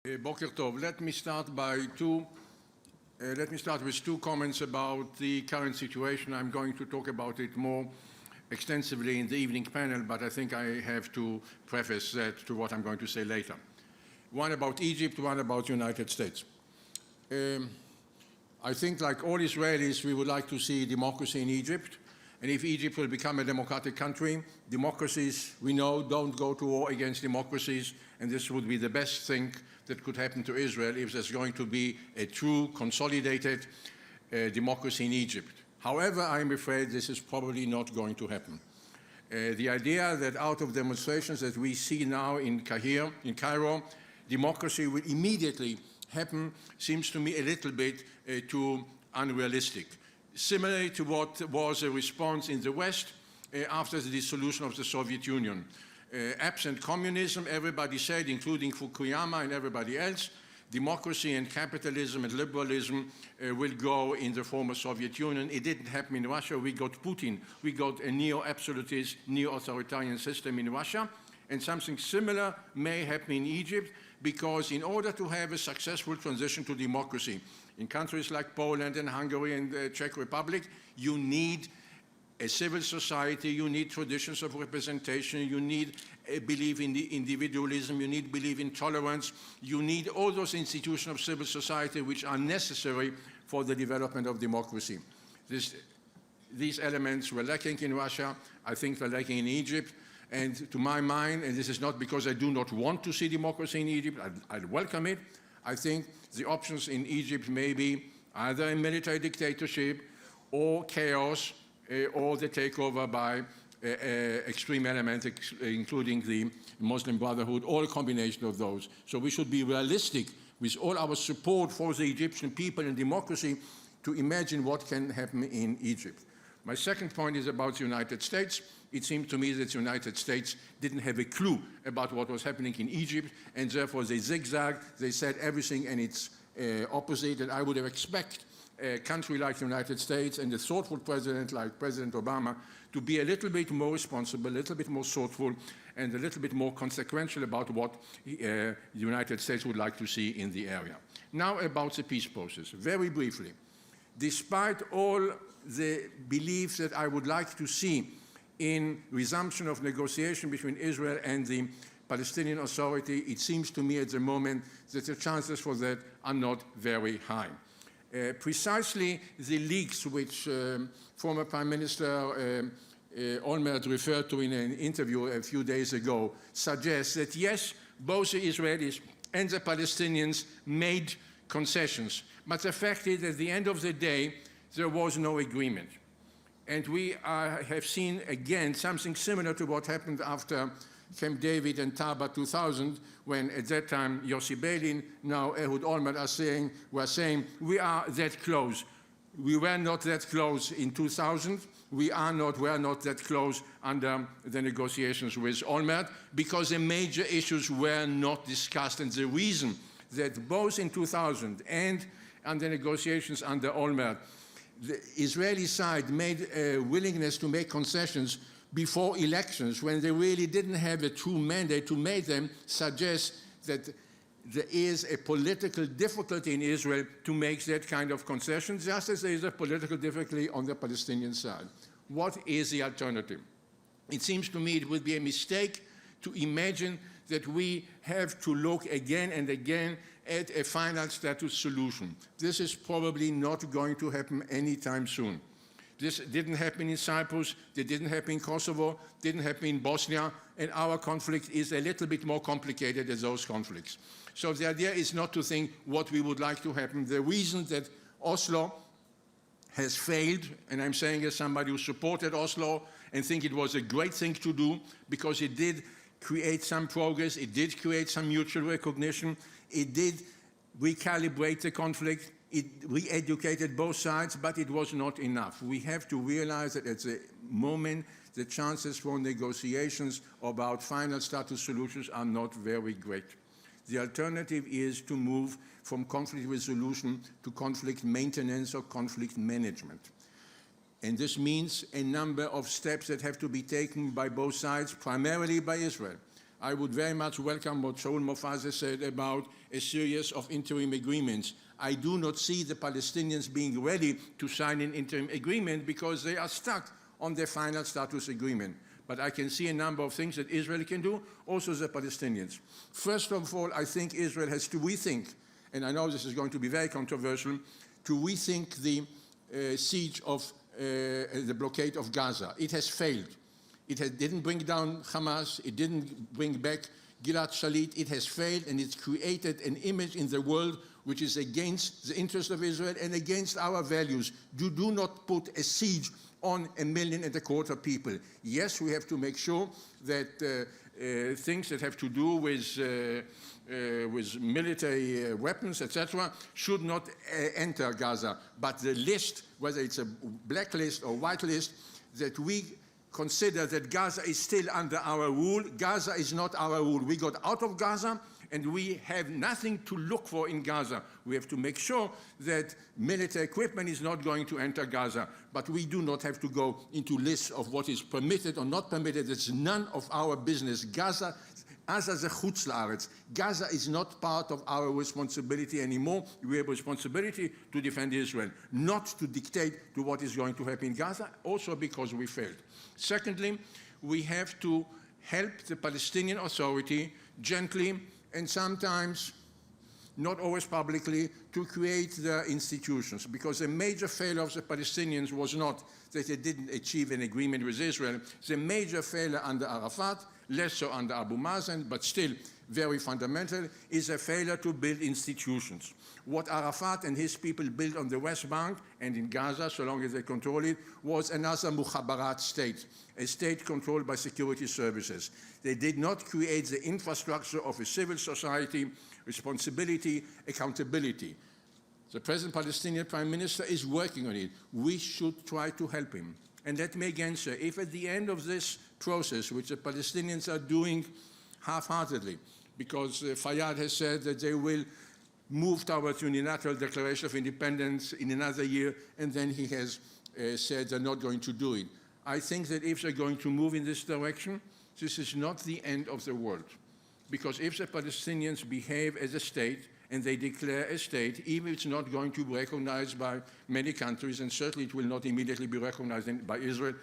Boker Tov. Let me start with two comments about the current situation. I'm going to talk about it more extensively in the evening panel, but I think I have to preface that to what I'm going to say later. One about Egypt, one about the United States. I think, like all Israelis, we would like to see democracy in Egypt. And if Egypt will become a democratic country, democracies, we know, don't go to war against democracies, and this would be the best thing that could happen to Israel if there's going to be a true, consolidated democracy in Egypt. However, I'm afraid this is probably not going to happen. The idea that out of demonstrations that we see now in Cairo, democracy will immediately happen seems to me a little bit too unrealistic. Similarly to what was a response in the West after the dissolution of the Soviet Union. Absent communism, everybody said, including Fukuyama and everybody else, democracy and capitalism and liberalism will go in the former Soviet Union. It didn't happen in Russia. We got Putin. We got a neo-absolutist, neo-authoritarian system in Russia. And something similar may happen in Egypt, because in order to have a successful transition to democracy in countries like Poland and Hungary and the Czech Republic, you need a civil society, you need traditions of representation, you need a belief in the individualism, you need belief in tolerance, you need all those institutions of civil society which are necessary for the development of democracy. These elements were lacking in Russia, I think they're lacking in Egypt, and to my mind, and this is not because I do not want to see democracy in Egypt, I'd welcome it, I think the options in Egypt may be either a military dictatorship or chaos, or the takeover by extreme elements, including the Muslim Brotherhood, or a combination of those. So we should be realistic with all our support for the Egyptian people and democracy to imagine what can happen in Egypt. My second point is about the United States. It seemed to me that the United States didn't have a clue about what was happening in Egypt, and therefore they zigzagged, they said everything and its opposite, and I would have expected a country like the United States and a thoughtful president like President Obama to be a little bit more responsible, a little bit more thoughtful, and a little bit more consequential about what the United States would like to see in the area. Now about the peace process, very briefly. Despite all the beliefs that I would like to see in resumption of negotiation between Israel and the Palestinian Authority, it seems to me at the moment that the chances for that are not very high. Precisely the leaks which former Prime Minister Olmert referred to in an interview a few days ago suggest that yes, both the Israelis and the Palestinians made concessions, but the fact is, at the end of the day, there was no agreement. And we have seen again something similar to what happened after Camp David and Taba 2000, when at that time Yossi Beilin, now Ehud Olmert were saying, we are that close. We were not that close in 2000. We were not that close under the negotiations with Olmert, because the major issues were not discussed. And the reason that both in 2000 and under negotiations under Olmert, the Israeli side made a willingness to make concessions before elections, when they really didn't have a true mandate to make them, suggests that there is a political difficulty in Israel to make that kind of concession, just as there is a political difficulty on the Palestinian side. What is the alternative? It seems to me it would be a mistake to imagine that we have to look again and again at a final status solution. This is probably not going to happen anytime soon. This didn't happen in Cyprus, it didn't happen in Kosovo, didn't happen in Bosnia, and our conflict is a little bit more complicated than those conflicts. So the idea is not to think what we would like to happen. The reason that Oslo has failed, and I'm saying as somebody who supported Oslo and think it was a great thing to do, because it did create some progress, it did create some mutual recognition, it did recalibrate the conflict, it re-educated both sides, but it was not enough. We have to realize that at the moment, the chances for negotiations about final status solutions are not very great. The alternative is to move from conflict resolution to conflict maintenance or conflict management. And this means a number of steps that have to be taken by both sides, primarily by Israel. I would very much welcome what Shaul Mofaz said about a series of interim agreements. I do not see the Palestinians being ready to sign an interim agreement because they are stuck on their final status agreement. But I can see a number of things that Israel can do, also the Palestinians. First of all, I think Israel has to rethink, and I know this is going to be very controversial, to rethink the siege of the blockade of Gaza. It has failed. It didn't bring down Hamas. It didn't bring back Gilad Shalit. It has failed, and it's created an image in the world which is against the interest of Israel and against our values. You do not put a siege on 1.25 million people. Yes, we have to make sure that things that have to do with military weapons, etc., should not enter Gaza. But the list, whether it's a black list or white list, that we consider that Gaza is still under our rule. Gaza is not our rule. We got out of Gaza, and we have nothing to look for in Gaza. We have to make sure that military equipment is not going to enter Gaza, but we do not have to go into lists of what is permitted or not permitted. It's none of our business. Gaza is not part of our responsibility anymore. We have a responsibility to defend Israel, not to dictate to what is going to happen in Gaza, also because we failed. Secondly, we have to help the Palestinian Authority gently and sometimes not always publicly to create their institutions, because the major failure of the Palestinians was not that they didn't achieve an agreement with Israel. The major failure under Arafat, less so under Abu Mazen, but still very fundamental, is a failure to build institutions. What Arafat and his people built on the West Bank and in Gaza, so long as they control it, was another mukhabarat state, a state controlled by security services. They did not create the infrastructure of a civil society, responsibility, accountability. The present Palestinian Prime Minister is working on it. We should try to help him. And let me again say, if at the end of this process, which the Palestinians are doing half-heartedly, because Fayyad has said that they will move towards unilateral declaration of independence in another year, and then he has said they're not going to do it. I think that if they're going to move in this direction, this is not the end of the world. Because if the Palestinians behave as a state, and they declare a state, even if it's not going to be recognized by many countries, and certainly it will not immediately be recognized by Israel,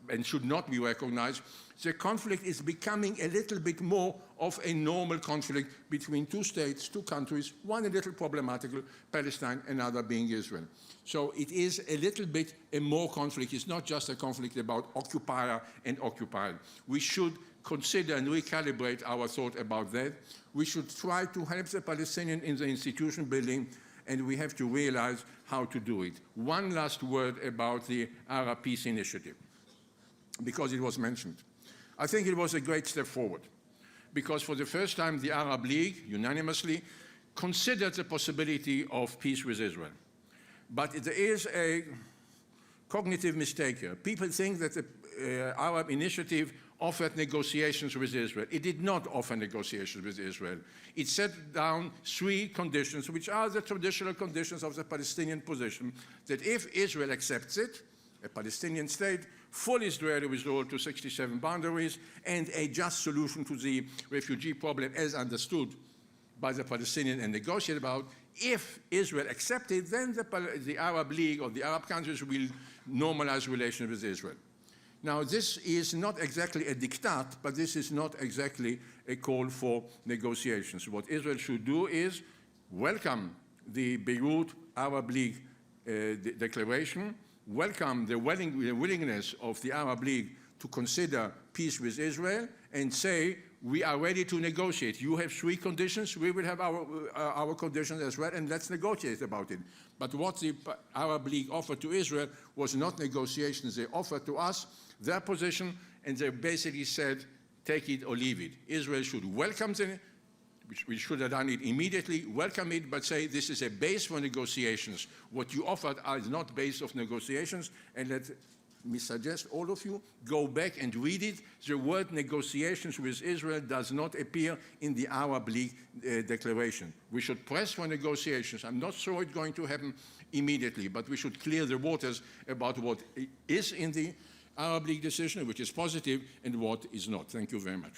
and should not be recognized, the conflict is becoming a little bit more of a normal conflict between two states, two countries, one a little problematical, Palestine, another being Israel. So it is a little bit a more conflict. It's not just a conflict about occupier and occupied. We should consider and recalibrate our thought about that. We should try to help the Palestinians in the institution building, and we have to realize how to do it. One last word about the Arab Peace Initiative, because it was mentioned. I think it was a great step forward, because for the first time the Arab League unanimously considered the possibility of peace with Israel. But there is a cognitive mistake here. People think that the Arab Initiative offered negotiations with Israel. It did not offer negotiations with Israel. It set down 3 conditions, which are the traditional conditions of the Palestinian position, that if Israel accepts it, a Palestinian state, full Israeli withdrawal to 67 boundaries, and a just solution to the refugee problem as understood by the Palestinians and negotiated about. If Israel accepted, then the Arab League or the Arab countries will normalize relations with Israel. Now, this is not exactly a diktat, but this is not exactly a call for negotiations. What Israel should do is welcome the Beirut Arab League declaration, welcome the willingness of the Arab League to consider peace with Israel, and say, we are ready to negotiate. You have 3 conditions, we will have our conditions as well, and let's negotiate about it. But what the Arab League offered to Israel was not negotiations. They offered to us their position, and they basically said, take it or leave it. Israel should welcome it, which we should have done it immediately, welcome it, but say this is a base for negotiations. What you offered is not base of negotiations, and let me suggest all of you go back and read it. The word negotiations with Israel does not appear in the Arab League declaration. We should press for negotiations. I'm not sure it's going to happen immediately, but we should clear the waters about what is in the Arab League decision, which is positive, and what is not. Thank you very much.